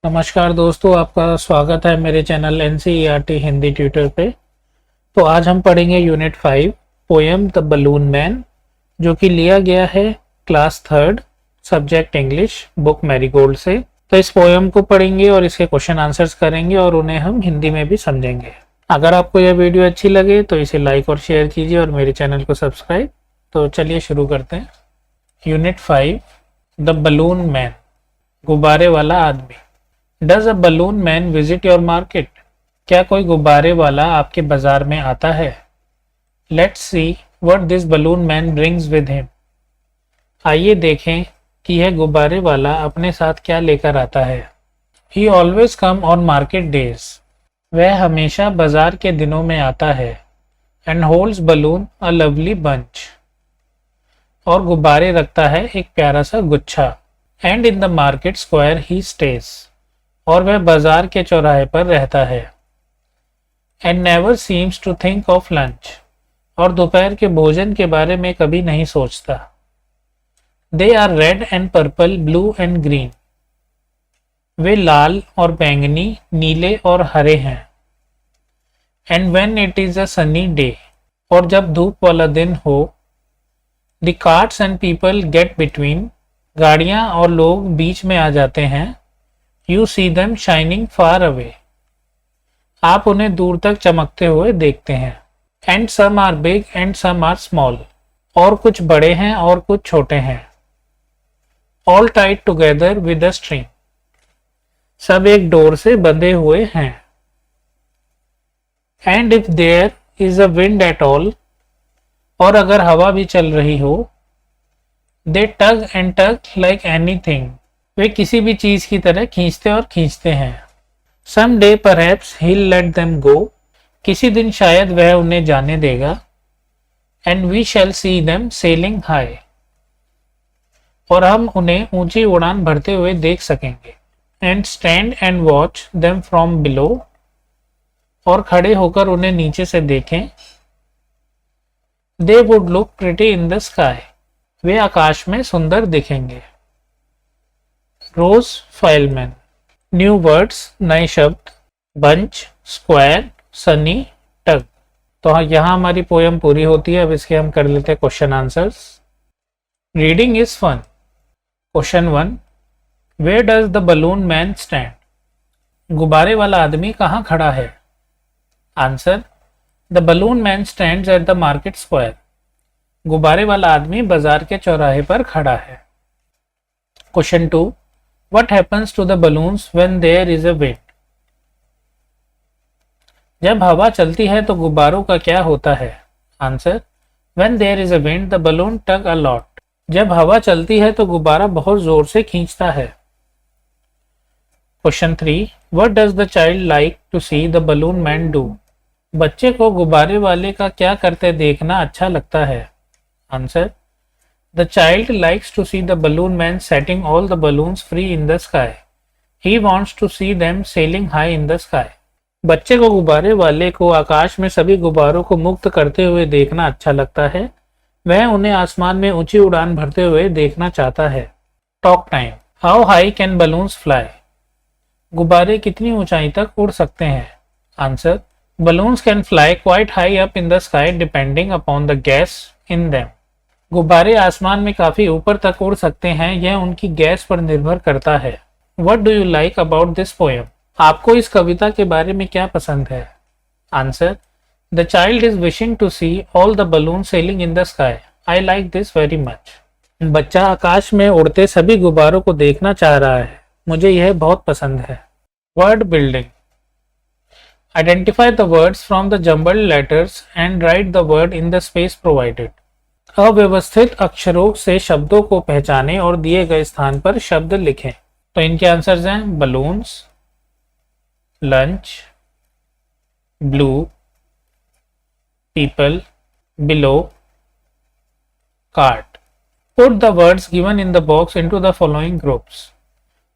नमस्कार दोस्तों, आपका स्वागत है मेरे चैनल NCERT हिंदी ट्यूटर पे। तो आज हम पढ़ेंगे unit 5 poem the balloon man, जो कि लिया गया है class 3rd subject English book marigold से। तो इस पोएम को पढ़ेंगे और इसके क्वेश्चन आंसर्स करेंगे और उन्हें हम हिंदी में भी समझेंगे। अगर आपको यह वीडियो अच्छी लगे तो इसे लाइक और शेयर कीजिए और मेरे चैनल को सब्सक्राइब। तो चलिए शुरू करते हैं। यूनिट 5 द बलून मैन, गुब्बारे वाला आदमी। Does a balloon man visit your market? क्या कोई गुब्बारे वाला आपके बाजार में आता है? Let's see what this balloon man brings with him. आइए देखें कि यह गुब्बारे वाला अपने साथ क्या लेकर आता है। He always come on market days. वह हमेशा बाजार के दिनों में आता है। And holds balloon a lovely bunch. और गुब्बारे रखता है एक प्यारा सा गुच्छा। And in the market square he stays. और वह बाजार के चौराहे पर रहता है। And never seems to think of lunch. और दोपहर के भोजन के बारे में कभी नहीं सोचता। They are red and purple, blue and green. वे लाल और बैंगनी, नीले और हरे हैं। And when it is a sunny day. और जब धूप वाला दिन हो। The carts and people get between. गाड़ियां और लोग बीच में आ जाते हैं। You see them shining far away. आप उन्हें दूर तक चमकते हुए देखते हैं। And some are big and some are small. और कुछ बड़े हैं और कुछ छोटे हैं। All tied together with a string. सब एक डोर से बंधे हुए हैं। And if there is a wind at all. और अगर हवा भी चल रही हो। They tug and tug like anything. वे किसी भी चीज की तरह खींचते और खींचते हैं। Some day perhaps he'll let them go. किसी दिन शायद वह उन्हें जाने देगा। And we shall see them sailing high. और हम उन्हें ऊंची उड़ान भरते हुए देख सकेंगे। And stand and watch them from below. और खड़े होकर उन्हें नीचे से देखें। They would look pretty in the sky. वे आकाश में सुंदर दिखेंगे। रोज फाइलमैन। न्यू वर्ड्स, नए शब्द। बंच, स्क्वायर, सनी, टग। तो यहाँ हमारी पोएम पूरी होती है। अब इसके हम कर लेते हैं question answers. Reading is fun. Question 1, where does the balloon man stand? गुब्बारे वाला आदमी कहाँ खड़ा है? Answer, the balloon man stands at the market square. गुब्बारे वाला आदमी बाजार के चौराहे पर खड़ा है। Question 2, What happens to the balloons when there is a wind? जब हवा चलती है तो गुब्बारों का क्या होता है? Answer, When there is a wind, the balloon tug a lot. जब हवा चलती है तो गुब्बारा बहुत जोर से खींचता है। Question 3, What does the child like to see the balloon man do? बच्चे को गुब्बारे वाले का क्या करते देखना अच्छा लगता है? Answer, The child likes to see the balloon man setting all the balloons free in the sky. He wants to see them sailing high in the sky. बच्चे को गुब्बारे वाले को आकाश में सभी गुब्बारों को मुक्त करते हुए देखना अच्छा लगता है। वह उन्हें आसमान में ऊंची उड़ान भरते हुए देखना चाहता है। Talk time. How high can balloons fly? गुब्बारे कितनी ऊंचाई तक उड़ सकते हैं? Answer, Balloons can fly quite high up in the sky depending upon the gas in them. गुब्बारे आसमान में काफी ऊपर तक उड़ सकते हैं, यह उनकी गैस पर निर्भर करता है। What do you like about this poem? आपको इस कविता के बारे में क्या पसंद है? Answer, The child is wishing to see all the balloons sailing in the sky. I like this very much. बच्चा आकाश में उड़ते सभी गुब्बारों को देखना चाह रहा है। मुझे यह बहुत पसंद है। Word building. Identify the words from the jumbled letters and write the word in the space provided. अव्यवस्थित अक्षरों से शब्दों को पहचानें और दिए गए स्थान पर शब्द लिखें। तो इनके आंसर्स हैं balloons, lunch, blue, people, below, cart. Put the words given in the box into the following groups.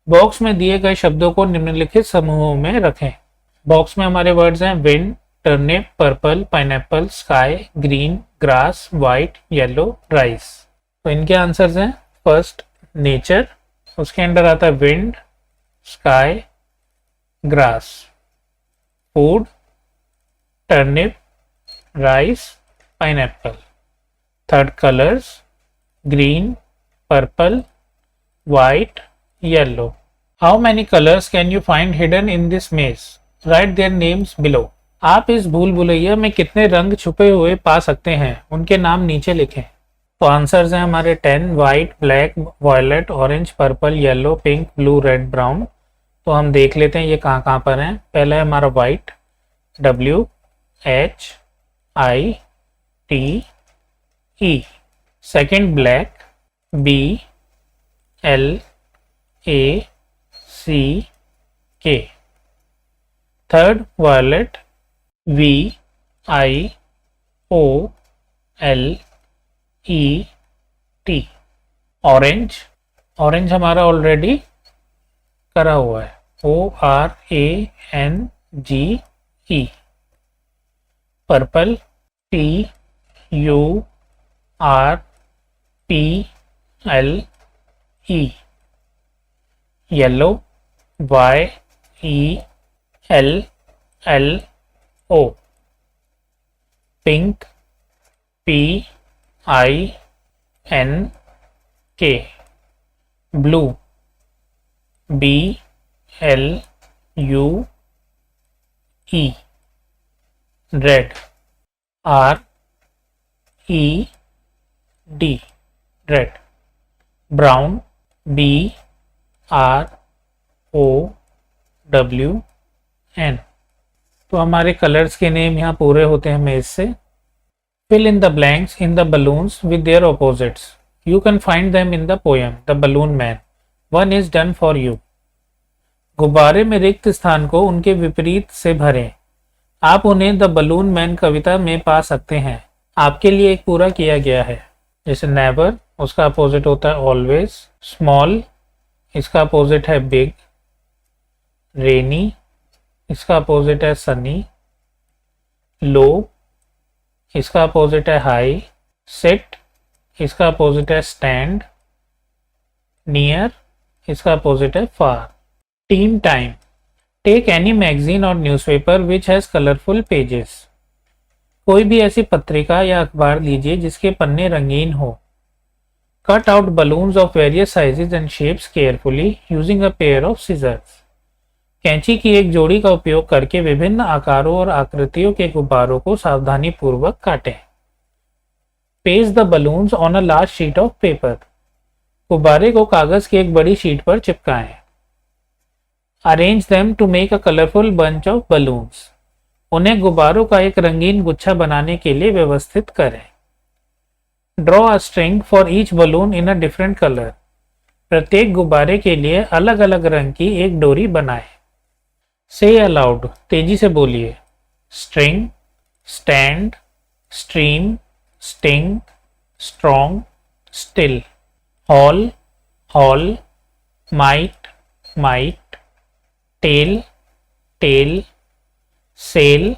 Box में दिए गए शब्दों को निम्नलिखित समूहों में रखें। बॉक्स में हमारे वर्ड्स हैं wind, turnip, purple, pineapple, sky, green, grass, white, yellow, rice. तो इनके आंसर्स हैं फर्स्ट नेचर, उसके अंदर आता है wind, sky, grass. Food, turnip, rice, pineapple. Third colors, green, purple, white, yellow. How many colors can you find hidden in this maze? Write their names below. आप इस भूल भुलैया में कितने रंग छुपे हुए पा सकते हैं, उनके नाम नीचे लिखें। तो आंसर्स हैं हमारे 10, white, black, violet, orange, purple, yellow, pink, blue, red, brown. तो हम देख लेते हैं ये कहाँ पर हैं। पहला है हमारा white, WHITE। Second black, BLACK। Third violet, VIOLET। Orange, orange हमारा ऑलरेडी करा हुआ है, ORANGE। Purple, PURPLE। Yellow, YELLO। Pink, PINK। Blue, BLUE। Red, RED, red. Brown, BROWN। तो हमारे कलर्स के नेम यहाँ पूरे होते हैं मेज से। Fill in the blanks in the balloons with their opposites. You can find them in the poem The Balloon Man. One is done for you. गुब्बारे में रिक्त स्थान को उनके विपरीत से भरें। आप उन्हें द बलून मैन कविता में पा सकते हैं। आपके लिए एक पूरा किया गया है। जैसे नेवर, उसका अपोजिट होता है ऑलवेज। स्मॉल, इसका अपोजिट है बिग। रेनी, इसका अपोजिट है सनी। लो, इसका अपोजिट है हाई। सिट, इसका अपोजिट है स्टैंड। नियर, इसका अपोजिट है far. Team time, take any magazine और newspaper which has colourful pages. कोई भी ऐसी पत्रिका या अखबार लीजिए जिसके पन्ने रंगीन हो। Cut out balloons of various sizes and shapes carefully using a pair of scissors. कैंची की एक जोड़ी का उपयोग करके विभिन्न आकारों और आकृतियों के गुब्बारों को सावधानी पूर्वक काटें। Paste the balloons on a large sheet of paper. गुब्बारे को कागज की एक बड़ी शीट पर चिपकाएं। Arrange them to make a colourful bunch of balloons. उन्हें गुब्बारों का एक रंगीन गुच्छा बनाने के लिए व्यवस्थित करें। Draw a string for each balloon in a different colour. प्रत्येक गुब्बारे के लिए अलग अलग रंग की एक डोरी बनाएं। से अलाउड, तेजी से बोलिए। String, stand, stream, sting, strong, still. Hall, hall, might, might. Tell, tell, sell,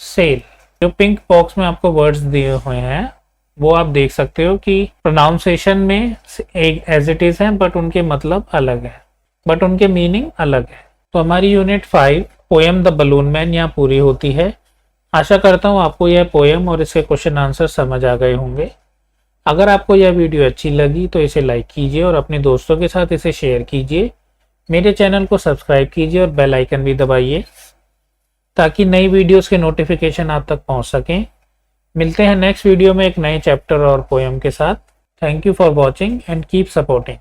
sell. जो पिंक बॉक्स में आपको वर्ड्स दिए हुए हैं वो आप देख सकते हो कि प्रोनाउंसिएशन में एक एज इट इज हैं, बट उनके मतलब अलग है, बट उनके मीनिंग अलग है। तो हमारी unit 5 poem the balloon man यहाँ पूरी होती है। आशा करता हूँ आपको यह पोएम और इसके क्वेश्चन आंसर समझ आ गए होंगे। अगर आपको यह वीडियो अच्छी लगी तो इसे लाइक कीजिए और अपने दोस्तों के साथ इसे शेयर कीजिए। मेरे चैनल को सब्सक्राइब कीजिए और बेल आइकन भी दबाइए ताकि नई वीडियोस के नोटिफिकेशन आप तक पहुंच सकें। मिलते हैं नेक्स्ट वीडियो में एक नए चैप्टर और पोएम के साथ। Thank you for watching and keep supporting.